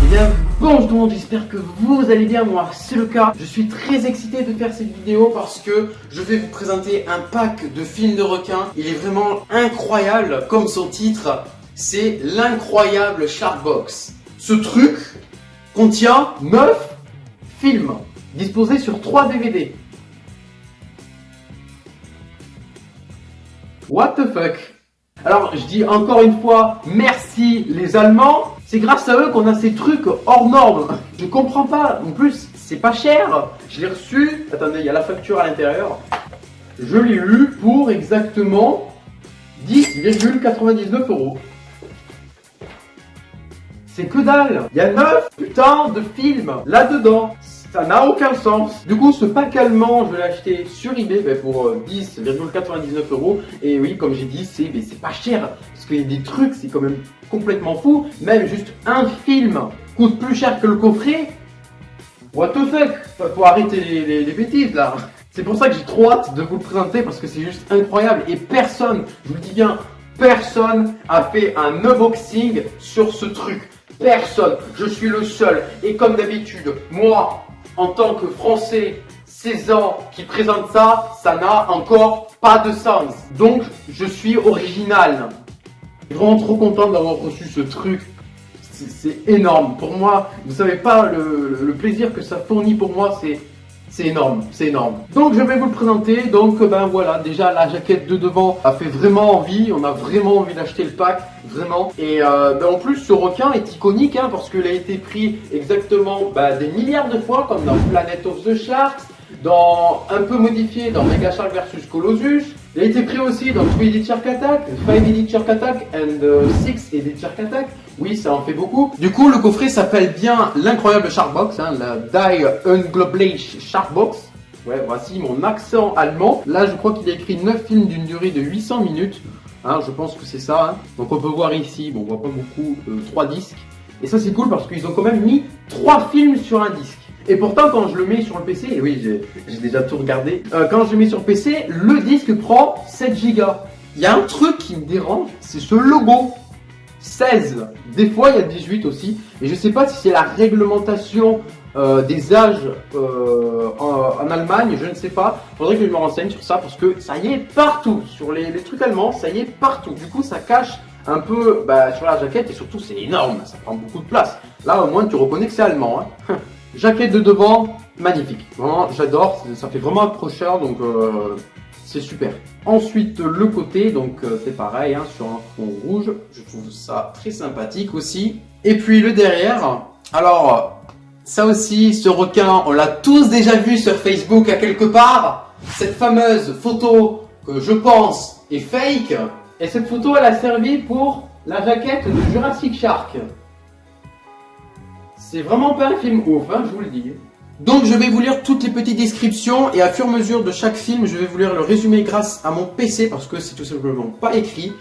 Bien, bonjour tout le monde, j'espère que vous allez bien, moi c'est le cas. Je suis très excité de faire cette vidéo parce que je vais vous présenter un pack de films de requins. Il est vraiment incroyable, comme son titre, c'est l'incroyable Shark Box. Ce truc contient 9 films disposés sur 3 DVD. What the fuck? Alors je dis encore une fois merci les Allemands. C'est grâce à eux qu'on a ces trucs hors normes. Je comprends pas. En plus, c'est pas cher. Je l'ai reçu. Attendez, il y a la facture à l'intérieur. Je l'ai eu pour exactement 10,99 €. C'est que dalle. Il y a 9 putains de films là-dedans. Ça n'a aucun sens. Du coup, ce pack allemand, je l'ai acheté sur eBay pour 10,99 €. Et oui, comme j'ai dit, c'est pas cher. Parce qu'il y a des trucs, c'est quand même complètement fou. Même juste un film coûte plus cher que le coffret. What the fuck? Faut arrêter les bêtises là. C'est pour ça que j'ai trop hâte de vous le présenter parce que c'est juste incroyable. Et personne, je vous le dis bien, personne a fait un unboxing sur ce truc. Personne. Je suis le seul. Et comme d'habitude, moi, en tant que Français, 16 ans, qui présente ça, ça n'a encore pas de sens. Donc, je suis original. Je suis vraiment trop content d'avoir reçu ce truc. C'est énorme. Pour moi, vous savez pas le plaisir que ça fournit pour moi, c'est énorme, c'est énorme. Donc je vais vous le présenter. Donc ben voilà, déjà la jaquette de devant a fait vraiment envie. On a vraiment envie d'acheter le pack, vraiment. Et en plus ce requin est iconique parce qu'il a été pris exactement des milliards de fois, comme dans Planet of the Sharks, dans un peu modifié dans Mega Shark vs Colossus. Il a été pris aussi dans 3D Shark Attack, 5D Shark Attack and 6D Shark Attack. Oui, ça en fait beaucoup. Du coup, le coffret s'appelle bien l'incroyable Shark Box, la Die Unglaubliche Shark Box. Ouais, voici mon accent allemand. Là, je crois qu'il a écrit 9 films d'une durée de 800 minutes. Je pense que c'est ça. Donc, on peut voir ici, bon, on voit pas beaucoup, 3 disques. Et ça, c'est cool parce qu'ils ont quand même mis 3 films sur un disque. Et pourtant, quand je le mets sur le PC, et oui, j'ai déjà tout regardé. Quand je le mets sur PC, le disque prend 7 Go. Il y a un truc qui me dérange, c'est ce logo. 16. Des fois, il y a 18 aussi. Et je sais pas si c'est la réglementation des âges en Allemagne, je ne sais pas. Faudrait que je me renseigne sur ça parce que ça y est partout. Sur les trucs allemands, ça y est partout. Du coup, ça cache un peu sur la jaquette et surtout, c'est énorme. Ça prend beaucoup de place. Là, au moins, tu reconnais que c'est allemand. Jaquette de devant, magnifique. Vraiment, j'adore. Ça fait vraiment accrocheur, donc c'est super. Ensuite, le côté, donc c'est pareil, sur un fond rouge. Je trouve ça très sympathique aussi. Et puis le derrière. Alors, ça aussi, ce requin, on l'a tous déjà vu sur Facebook à quelque part. Cette fameuse photo que je pense est fake. Et cette photo, elle a servi pour la jaquette de Jurassic Shark. C'est vraiment pas un film ouf, je vous le dis. Donc je vais vous lire toutes les petites descriptions et à fur et à mesure de chaque film, je vais vous lire le résumé grâce à mon PC parce que c'est tout simplement pas écrit.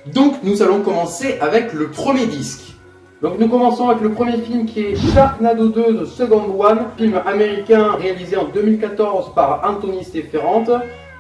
Donc nous allons commencer avec le premier disque. Donc nous commençons avec le premier film qui est Sharknado 2 The Second One, film américain réalisé en 2014 par Anthony Stefferant.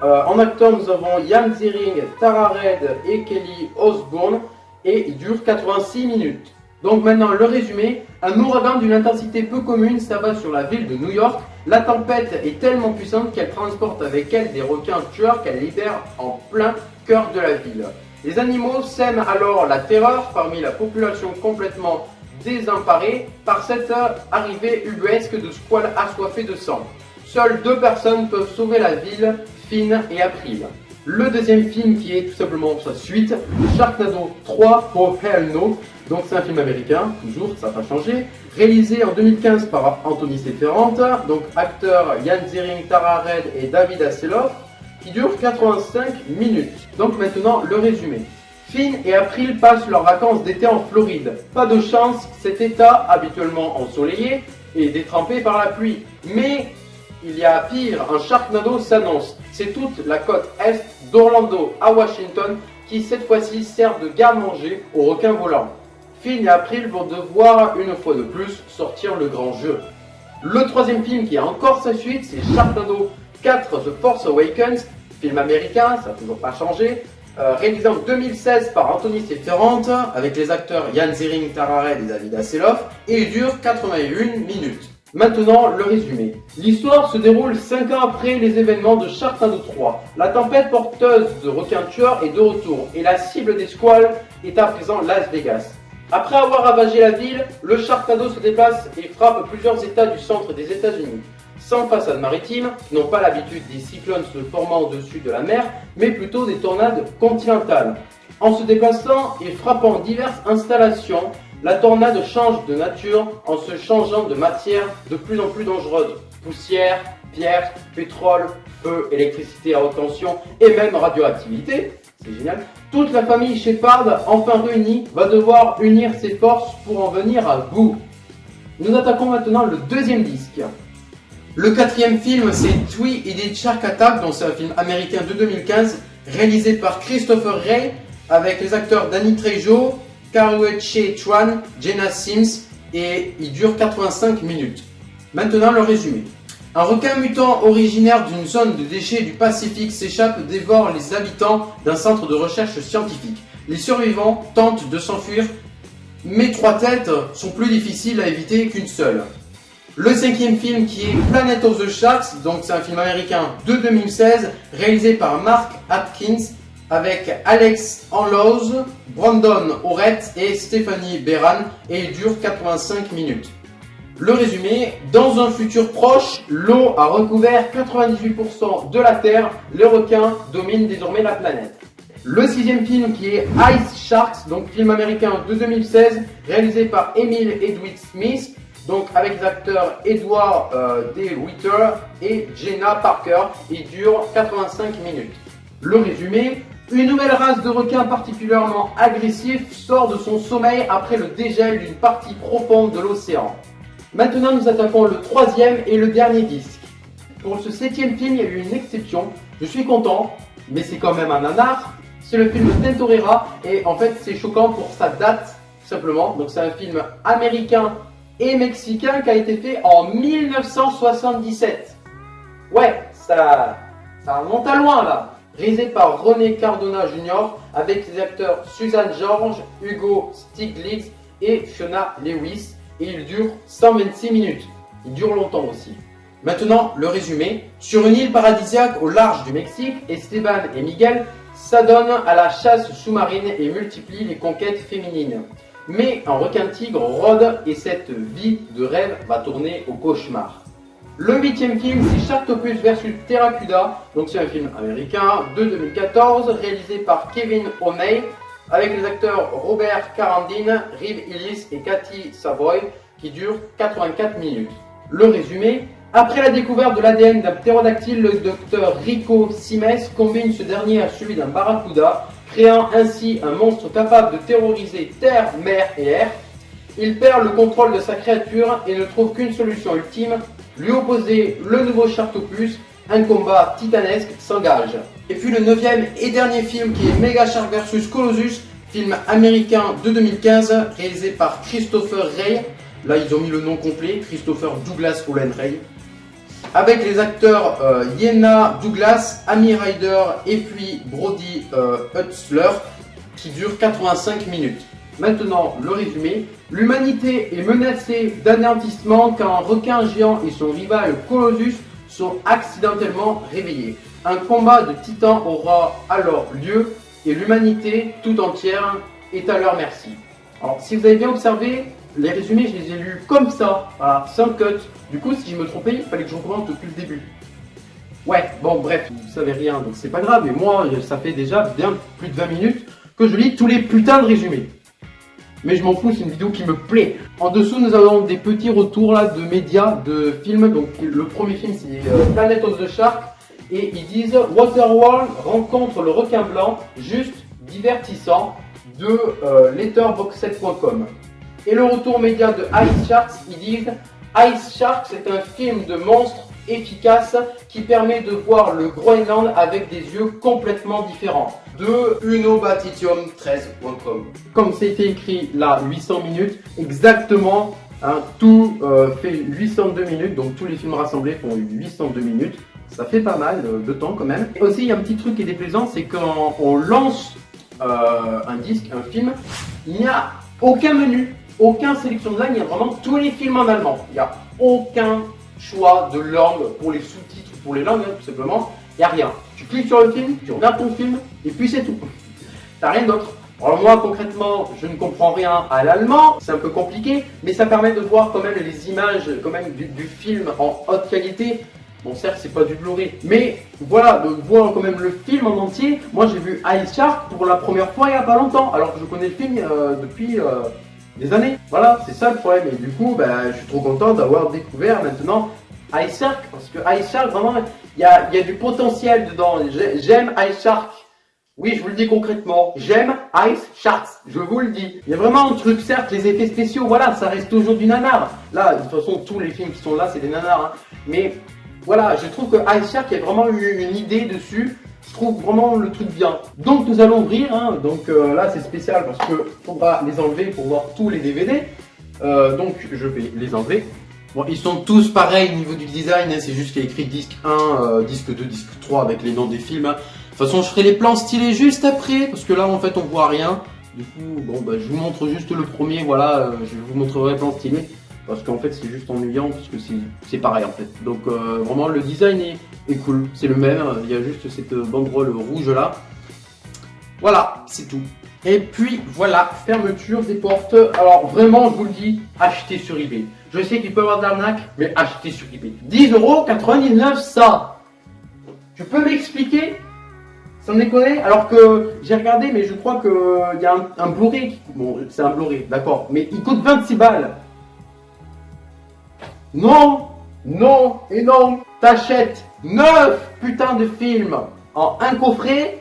En acteur nous avons Ian Ziering, Tara Reid et Kelly Osbourne et il dure 86 minutes. Donc maintenant le résumé, un ouragan d'une intensité peu commune s'abat sur la ville de New York. La tempête est tellement puissante qu'elle transporte avec elle des requins tueurs qu'elle libère en plein cœur de la ville. Les animaux sèment alors la terreur parmi la population complètement désemparée par cette arrivée ubuesque de squales assoiffés de sang. Seules 2 personnes peuvent sauver la ville, Finn et April. Le deuxième film qui est tout simplement sa suite, Sharknado 3 pour Hell No. Donc c'est un film américain, toujours, ça n'a pas changé. Réalisé en 2015 par Anthony Stefferant, donc acteurs Ian Ziering, Tara Reid et David Hasselhoff, qui dure 85 minutes. Donc maintenant le résumé. Finn et April passent leurs vacances d'été en Floride. Pas de chance, cet état habituellement ensoleillé est détrempé par la pluie. Mais il y a pire, un Sharknado s'annonce. C'est toute la côte est d'Orlando à Washington qui cette fois-ci sert de garde-manger aux requins volants. Finn et April vont devoir une fois de plus sortir le grand jeu. Le troisième film qui a encore sa suite, c'est Sharknado 4 The Force Awakens, film américain, ça n'a toujours pas changé. réalisé en 2016 par Anthony Ferrante, avec les acteurs Yann Ziering, Tara Reid et David Hasselhoff, et il dure 81 minutes. Maintenant, le résumé. L'histoire se déroule 5 ans après les événements de Sharknado 3. La tempête porteuse de requins tueurs est de retour, et la cible des squales est à présent Las Vegas. Après avoir ravagé la ville, le Sharknado se déplace et frappe plusieurs États du centre des États-Unis. Sans façade maritime, qui n'ont pas l'habitude des cyclones se formant au-dessus de la mer, mais plutôt des tornades continentales. En se déplaçant et frappant diverses installations, la tornade change de nature en se changeant de matière de plus en plus dangereuse. Poussière, pierre, pétrole, feu, électricité à haute tension et même radioactivité. C'est génial. Toute la famille Shepard, enfin réunie, va devoir unir ses forces pour en venir à bout. Nous attaquons maintenant le deuxième disque. Le quatrième film, c'est Three Idiots Shark Attack, donc c'est un film américain de 2015, réalisé par Christopher Ray, avec les acteurs Danny Trejo, Karrueche Tran, Jenna Sims, et il dure 85 minutes. Maintenant le résumé. Un requin mutant originaire d'une zone de déchets du Pacifique s'échappe et dévore les habitants d'un centre de recherche scientifique. Les survivants tentent de s'enfuir, mais 3 têtes sont plus difficiles à éviter qu'une seule. Le cinquième film qui est Planet of the Sharks, donc c'est un film américain de 2016, réalisé par Mark Atkins, avec Alex Anloz, Brandon Orett et Stephanie Beran, et il dure 85 minutes. Le résumé, dans un futur proche, l'eau a recouvert 98% de la Terre, les requins dominent désormais la planète. Le sixième film qui est Ice Sharks, donc film américain de 2016, réalisé par Emil Edwin Smith, donc avec les acteurs Edward D. Witter et Jenna Parker, il dure 85 minutes. Le résumé, une nouvelle race de requins particulièrement agressif sort de son sommeil après le dégel d'une partie profonde de l'océan. Maintenant nous attaquons le troisième et le dernier disque. Pour ce septième film, il y a eu une exception, je suis content, mais c'est quand même un nanar. C'est le film Tintorera et en fait c'est choquant pour sa date, tout simplement. Donc c'est un film américain et mexicain qui a été fait en 1977. Ouais, ça remonte à loin là. Réalisé par René Cardona Jr. avec les acteurs Suzanne George, Hugo Stiglitz et Fiona Lewis. Et il dure 126 minutes. Il dure longtemps aussi. Maintenant, le résumé. Sur une île paradisiaque au large du Mexique, Esteban et Miguel s'adonnent à la chasse sous-marine et multiplient les conquêtes féminines. Mais un requin-tigre rôde et cette vie de rêve va tourner au cauchemar. Le huitième film, c'est Sharktopus vs Terracuda, donc c'est un film américain de 2014, réalisé par Kevin O'Neill, avec les acteurs Robert Carradine, Reeve Ellis et Kathy Savoy, qui dure 84 minutes. Le résumé, après la découverte de l'ADN d'un ptérodactyle, le docteur Rico Simes combine ce dernier à celui d'un barracuda, créant ainsi un monstre capable de terroriser terre, mer et air. Il perd le contrôle de sa créature et ne trouve qu'une solution ultime, lui opposer le nouveau Sharktopus. Un combat titanesque s'engage. Et puis le neuvième et dernier film qui est Mega Shark vs Colossus, film américain de 2015, réalisé par Christopher Ray. Là ils ont mis le nom complet, Christopher Douglas Holland Ray. Avec les acteurs Yenna Douglas, Amy Ryder et puis Brody Hutzler, qui dure 85 minutes. Maintenant, le résumé. L'humanité est menacée d'anéantissement quand un requin géant et son rival Colossus sont accidentellement réveillés. Un combat de titans aura alors lieu et l'humanité tout entière est à leur merci. Alors, si vous avez bien observé, les résumés, je les ai lus comme ça, voilà, sans cut. Du coup, si je me trompais, il fallait que je recommence depuis le début. Ouais, bon, bref, vous savez rien, donc c'est pas grave. Et moi, ça fait déjà bien plus de 20 minutes que je lis tous les putains de résumés. Mais je m'en fous, c'est une vidéo qui me plaît. En dessous, nous avons des petits retours là de médias, de films. Donc, le premier film, c'est Planet of the Shark. Et ils disent Waterworld rencontre le requin blanc, juste divertissant, de letterboxd.com. Et le retour média de Ice Sharks, ils disent Ice Sharks c'est un film de monstres efficace qui permet de voir le Groenland avec des yeux complètement différents. De unobatitium13.com. Comme c'était écrit là, 800 minutes, exactement, hein, tout fait 802 minutes, donc tous les films rassemblés font 802 minutes. Ça fait pas mal de temps quand même. Et aussi, il y a un petit truc qui est déplaisant, c'est quand on lance un disque, un film, il n'y a aucun menu, aucune sélection de langue, il y a vraiment tous les films en allemand. Il n'y a aucun choix de langue pour les sous-titres, pour les langues, hein, tout simplement. Il n'y a rien. Tu cliques sur le film, tu regardes ton film, et puis c'est tout. T'as rien d'autre. Alors moi, concrètement, je ne comprends rien à l'allemand, c'est un peu compliqué, mais ça permet de voir quand même les images quand même du film en haute qualité. Bon, certes, c'est pas du Blu-ray, mais voilà, de voir quand même le film en entier. Moi, j'ai vu Ice Shark pour la première fois il y a pas longtemps, alors que je connais le film depuis des années. Voilà, c'est ça le problème. Et du coup, je suis trop content d'avoir découvert maintenant Ice Shark, parce que Ice Shark, vraiment, il y a du potentiel dedans. J'aime Ice Shark. Oui, je vous le dis concrètement, j'aime Ice Sharks, je vous le dis. Il y a vraiment un truc, certes, les effets spéciaux, voilà, ça reste toujours du nanar. Là, de toute façon, tous les films qui sont là, c'est des nanars, hein. Mais voilà, je trouve que Ice Shark, il y a vraiment eu une idée dessus. Je trouve vraiment le truc bien. Donc nous allons ouvrir, hein. Donc là c'est spécial parce que faudra les enlever pour voir tous les DVD. Donc je vais les enlever. Bon, ils sont tous pareils au niveau du design, hein. C'est juste qu'il y a écrit disque 1, disque 2, disque 3 avec les noms des films, hein. De toute façon, je ferai les plans stylés juste après, parce que là, en fait, on voit rien. Du coup, bon, je vous montre juste le premier, voilà, je vous montrerai les plans stylés, parce qu'en fait, c'est juste ennuyant, parce que c'est pareil, en fait. Donc, vraiment, le design est cool, c'est le même, il y a juste cette banderole rouge là. Voilà, c'est tout. Et puis, voilà, fermeture des portes. Alors, vraiment, je vous le dis, achetez sur eBay. Je sais qu'il peut y avoir de l'arnaque, mais achetez sur eBay. 10,99 € ça. Tu peux m'expliquer? Sans déconner, alors que j'ai regardé, mais je crois qu'il y a un Blu-ray qui coûte. Bon, c'est un Blu-ray, d'accord, mais il coûte 26 balles. Non, non et non. T'achètes 9 putains de films en un coffret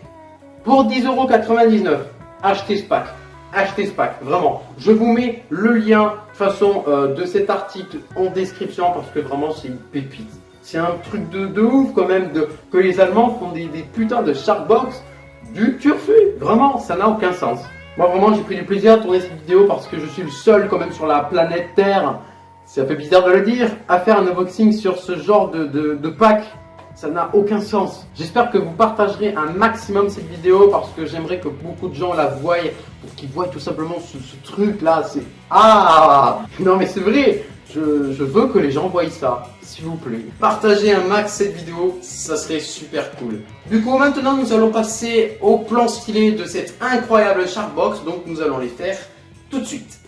pour 10,99 €. Achetez ce pack. Achetez ce pack, vraiment. Je vous mets le lien, de toute façon, de cet article en description parce que vraiment, c'est une pépite. C'est un truc de ouf quand même que les Allemands font des putains de Sharkbox du turfu. Vraiment, ça n'a aucun sens. Moi vraiment j'ai pris du plaisir à tourner cette vidéo parce que je suis le seul quand même sur la planète Terre, c'est un peu bizarre de le dire, à faire un unboxing sur ce genre de pack. Ça n'a aucun sens. J'espère que vous partagerez un maximum cette vidéo parce que j'aimerais que beaucoup de gens la voient pour qu'ils voient tout simplement ce truc là. C'est... Ah non mais c'est vrai. Je veux que les gens voient ça, s'il vous plaît. Partagez un max cette vidéo, ça serait super cool. Du coup, maintenant, nous allons passer au plan stylé de cette incroyable Sharkbox. Donc, nous allons les faire tout de suite.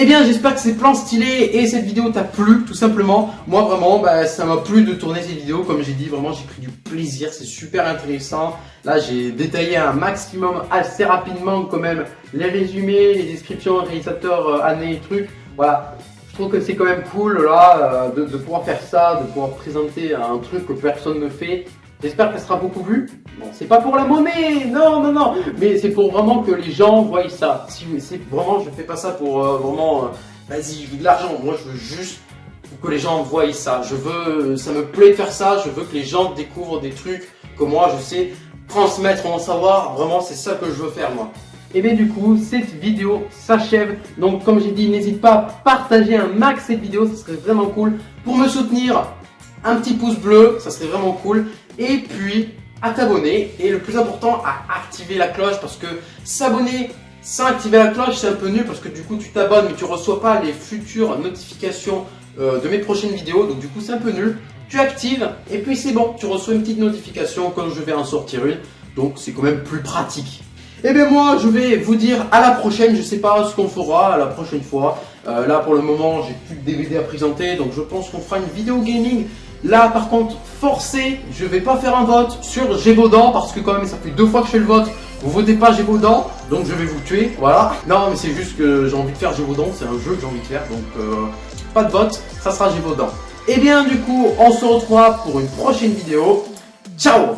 Eh bien, j'espère que ces plans stylés et cette vidéo t'a plu, tout simplement. Moi, vraiment, ça m'a plu de tourner cette vidéo. Comme j'ai dit, vraiment, j'ai pris du plaisir. C'est super intéressant. Là, j'ai détaillé un maximum assez rapidement, quand même, les résumés, les descriptions, réalisateurs, années et trucs. Voilà. Je trouve que c'est quand même cool, là, de pouvoir faire ça, de pouvoir présenter un truc que personne ne fait. J'espère qu'elle sera beaucoup vue. Bon, c'est pas pour la monnaie, non, mais c'est pour vraiment que les gens voient ça. Si c'est vraiment, je fais pas ça pour vas-y, je veux de l'argent. Moi, je veux juste que les gens voient ça. Ça me plaît de faire ça. Je veux que les gens découvrent des trucs que moi, je sais transmettre mon savoir. Vraiment, c'est ça que je veux faire, moi. Et bien du coup, cette vidéo s'achève. Donc, comme j'ai dit, n'hésite pas à partager un max cette vidéo, ça serait vraiment cool. Pour me soutenir, un petit pouce bleu, ça serait vraiment cool. Et puis, à t'abonner. Et le plus important, à activer la cloche. Parce que s'abonner sans activer la cloche, c'est un peu nul. Parce que du coup, tu t'abonnes, mais tu ne reçois pas les futures notifications de mes prochaines vidéos. Donc du coup, c'est un peu nul. Tu actives et puis c'est bon. Tu reçois une petite notification quand je vais en sortir une. Donc c'est quand même plus pratique. Et bien moi, je vais vous dire à la prochaine. Je sais pas ce qu'on fera la prochaine fois. Là, pour le moment, j'ai plus de DVD à présenter. Donc je pense qu'on fera une vidéo gaming. Là par contre, forcé, je vais pas faire un vote sur Gévaudan parce que quand même ça fait 2 fois que je fais le vote. Vous votez pas Gévaudan, donc je vais vous tuer, voilà. Non mais c'est juste que j'ai envie de faire Gévaudan, c'est un jeu que j'ai envie de faire, donc pas de vote, ça sera Gévaudan. Et bien du coup, on se retrouvera pour une prochaine vidéo. Ciao!